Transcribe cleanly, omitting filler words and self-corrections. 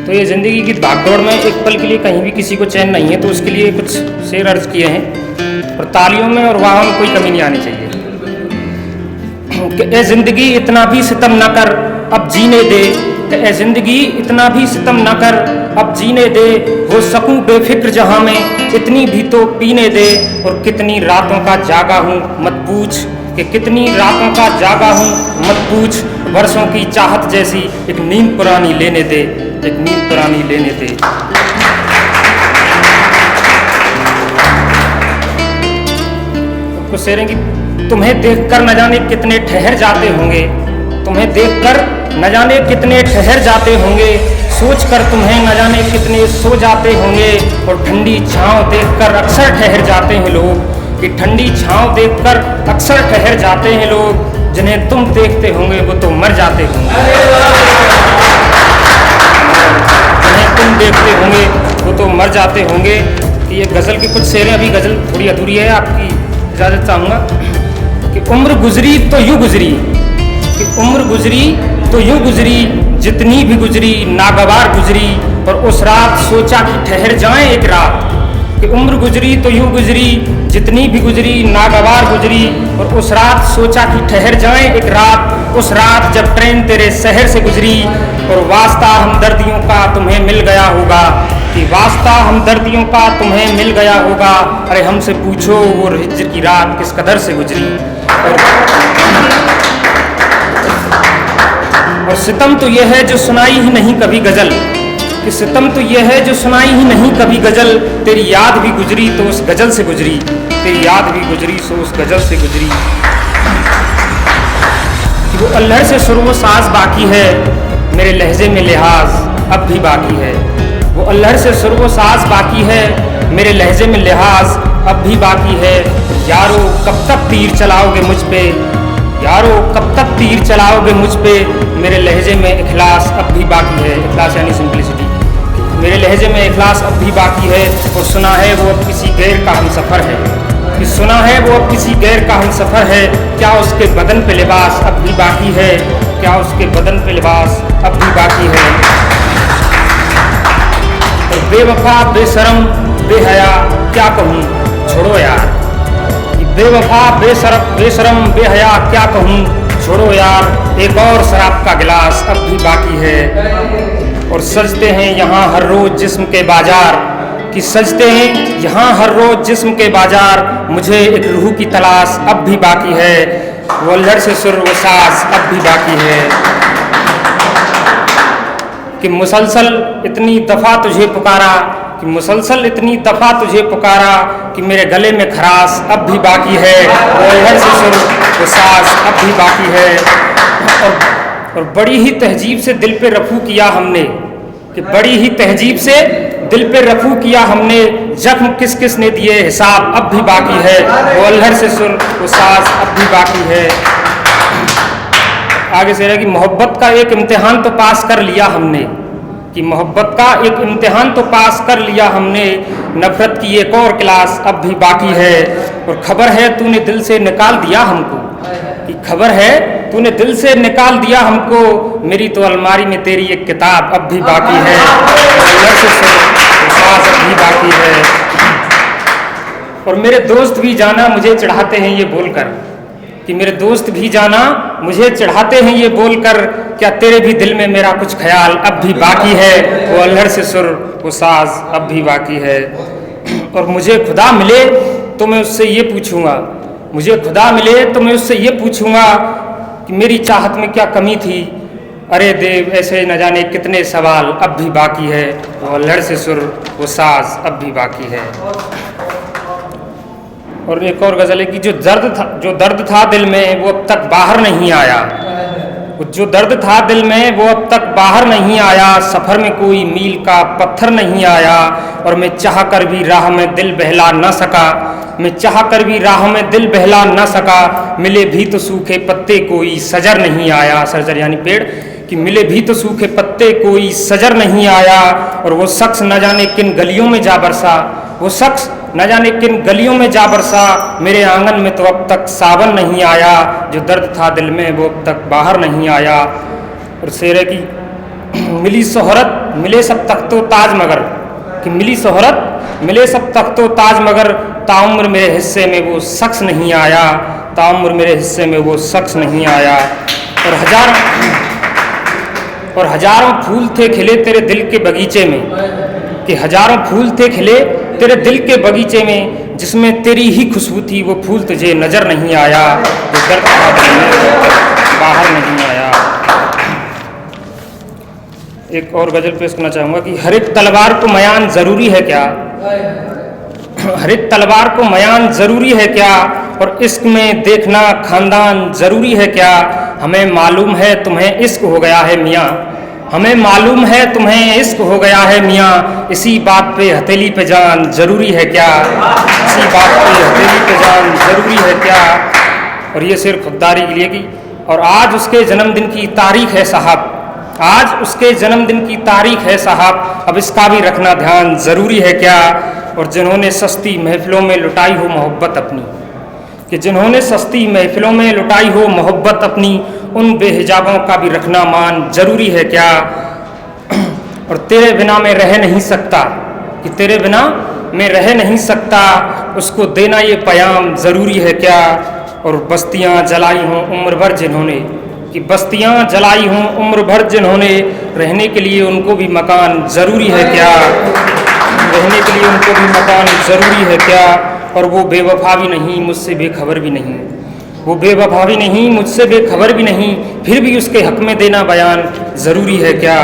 तो ये ज़िंदगी की भागदौड़ में एक पल के लिए कहीं भी किसी को चैन नहीं है, तो उसके लिए कुछ शेर अर्ज किए हैं और तालियों में और वाह में कोई कमी नहीं आनी चाहिए कि ए ज़िंदगी इतना भी सितम न कर अब जीने दे, ए ज़िंदगी इतना भी सितम न कर अब जीने दे, हो सकूं बेफिक्र जहां में इतनी भी तो पीने दे। और कितनी रातों का जागा हूँ मत पूछ, कि कितनी रातों का जागा हूँ मत पूछ, वर्षों की चाहत जैसी एक नींद पुरानी लेने दे, एक नींद पुरानी लेने दे। कुछ शेर हैं कि तुम्हें देखकर न जाने कितने ठहर जाते होंगे, तुम्हें देखकर न जाने कितने ठहर जाते होंगे, सोच कर तुम्हें न जाने कितने सो जाते होंगे। और ठंडी छांव देखकर अक्सर ठहर जाते हैं लोग, कि ठंडी छांव देखकर अक्सर ठहर जाते हैं लोग, जिन्हें तुम देखते होंगे वो तो मर जाते होंगे, जिन्हें तुम देखते होंगे वो तो मर जाते होंगे। कि ये गज़ल की कुछ शेरें, अभी गज़ल थोड़ी अधूरी है, आपकी इजाज़त चाहूँगा। कि उम्र गुजरी तो यूँ गुजरी, कि उम्र गुजरी तो यूँ गुजरी, जितनी भी गुजरी नागवार गुजरी। और उस रात सोचा कि ठहर जाएं एक रात, कि उम्र गुजरी तो यूँ गुजरी, जितनी भी गुजरी नागवार गुजरी। और उस रात सोचा कि ठहर जाएं एक रात, उस रात जब ट्रेन तेरे शहर से गुजरी। और वास्ता हमदर्दियों का तुम्हें मिल गया होगा, कि वास्ता हमदर्दियों का तुम्हें मिल गया होगा। अरे हमसे पूछो वो हिज्र की रात किस कदर से गुजरी। और सितम तो यह है जो सुनाई ही नहीं कभी गज़ल, कि सितम तो यह है जो सुनाई ही नहीं कभी गज़ल। तेरी याद भी गुजरी तो उस गज़ल से गुजरी, तेरी याद भी गुजरी तो उस गज़ल से गुजरी। कि वो अल्हड़ से शुरू साज बाकी है, मेरे लहजे में लिहाज अब भी बाकी है। वो अल्हड़ से शुरू साज बाकी है, मेरे लहजे में लिहाज अब भी बाकी है। यारो कब तक तीर चलाओगे मुझ पे, यारो कब तक तीर चलाओगे मुझ पे, मेरे लहजे में इखलास अब भी बाकी है। इखलास यानी सिंपलिसिटी। मेरे लहजे में इखलास अब भी बाकी है। और सुना है वो अब किसी गैर का हम सफ़र है, कि सुना है वो अब किसी गैर का हम सफ़र है। क्या उसके बदन पे लिबास अब भी बाकी है, क्या उसके बदन पे लिबास अब भी बाकी है। और बेवफा बेशरम बेहया क्या कहूँ छोड़ो यार, बेवफा बेशरम बेहया क्या कहूँ छोड़ो यार। एक और शराब का गिलास अब भी बाकी है। और सजते हैं यहाँ हर रोज़ जिस्म के बाजार, कि सजते हैं यहाँ हर रोज़ जिस्म के बाजार। मुझे एक रूह की तलाश अब भी बाकी है, वो अल्हड़ से सुर वो साज अब भी बाकी है। कि मुसलसल इतनी दफ़ा तुझे पुकारा, कि मुसलसल इतनी दफ़ा तुझे पुकारा, कि मेरे गले में खराश अब भी बाकी है। वो अल्हड़ से सुर वो साज अब भी बाकी है। और बड़ी ही तहजीब से दिल पे रफू किया हमने, कि बड़ी ही तहजीब से दिल पे रफू किया हमने। जख्म किस किस ने दिए हिसाब अब भी बाकी है, वो अल्हड़ से सुर वो साज अब भी बाकी है। आगे से रहा कि मोहब्बत का एक इम्तिहान तो पास कर लिया हमने, कि मोहब्बत का एक इम्तिहान तो पास कर लिया हमने। नफरत की एक और क्लास अब भी बाकी है। और खबर है तूने दिल से निकाल दिया हमको, कि खबर है तूने दिल से निकाल दिया हमको। मेरी तो अलमारी में तेरी एक किताब अब भी बाकी है, अब भी बाकी है। और मेरे दोस्त भी जाना मुझे चढ़ाते हैं ये बोलकर, कि मेरे दोस्त भी जाना मुझे चढ़ाते हैं ये बोलकर। क्या तेरे भी दिल में मेरा कुछ ख्याल अब भी बाकी है, वो अल्हड़ से सुर वो साज अब भी बाकी है। और मुझे खुदा मिले तो मैं उससे ये पूछूंगा, मुझे खुदा मिले तो मैं उससे ये पूछूंगा कि मेरी चाहत में क्या कमी थी। अरे देव ऐसे न जाने कितने सवाल अब भी बाकी है, वो अल्हड़ से सुर वो साज अब भी बाकी है। और एक और गज़ल है कि जो दर्द था दिल में वो अब तक बाहर नहीं आया, जो दर्द था दिल में वो अब तक बाहर नहीं आया। सफ़र में कोई मील का पत्थर नहीं आया, और मैं चाह कर भी राह में दिल बहला न सका, मैं चाह कर भी राह में दिल बहला न सका। मिले भी तो सूखे पत्ते कोई सजर नहीं आया, सजर यानी पेड़, कि मिले भी तो सूखे पत्ते कोई सजर नहीं आया। और वो शख्स न जाने किन गलियों में जा बरसा, वो शख्स न जाने किन गलियों में जा बरसा। मेरे आंगन में तो अब तक सावन नहीं आया, जो दर्द था दिल में वो अब तक बाहर नहीं आया। और शेर है कि मिली शोहरत मिले सब तख्तो ताज मगर, कि मिली शोहरत मिले सब तख्तो ताज मगर, ताउम्र मेरे हिस्से में वो शख्स नहीं आया, ताउम्र मेरे हिस्से में वो शख्स नहीं आया। और हजारों फूल थे खिले तेरे दिल के बगीचे में, कि हजारों फूल थे खिले तेरे दिल के बगीचे में, जिसमें तेरी ही खुशबू थी वो फूल तुझे नजर नहीं आया, वो दर्द बाहर नहीं आया। एक और गजल पेश करना चाहूँगा कि हर एक तलवार को मयान ज़रूरी है क्या, हर एक तलवार को मयान ज़रूरी है क्या, और इश्क में देखना खानदान ज़रूरी है क्या। हमें मालूम है तुम्हें इश्क हो गया है मियाँ, हमें मालूम है तुम्हें इश्क हो गया है मियाँ, इसी बात पे हथेली पे जान ज़रूरी है क्या, इसी बात पे हथेली पे जान ज़रूरी है क्या। और ये सिर्फ खुददारी के लिए की। और आज उसके जन्मदिन की तारीख है साहब, आज उसके जन्मदिन की तारीख है साहब, अब इसका भी रखना ध्यान ज़रूरी है क्या। और जिन्होंने सस्ती महफिलों में लुटाई हो मोहब्बत अपनी, कि जिन्होंने सस्ती महफिलों में लुटाई हो मोहब्बत अपनी, उन बेहिजाबों का भी रखना मान ज़रूरी है क्या। और तेरे बिना मैं रह नहीं सकता, कि तेरे बिना मैं रह नहीं सकता, उसको देना ये पैगाम ज़रूरी है क्या। और बस्तियाँ जलाई हों उम्र भर जिन्होंने, कि बस्तियाँ जलाई हों उम्र भर जिन्होंने, रहने के लिए उनको भी मकान ज़रूरी है क्या, रहने के लिए उनको भी मकान ज़रूरी है क्या। और वो बेवफा भी नहीं मुझसे बेखबर भी नहीं, वो बेवफा भी नहीं मुझसे बेखबर भी नहीं, फिर भी उसके हक़ में देना बयान ज़रूरी है क्या।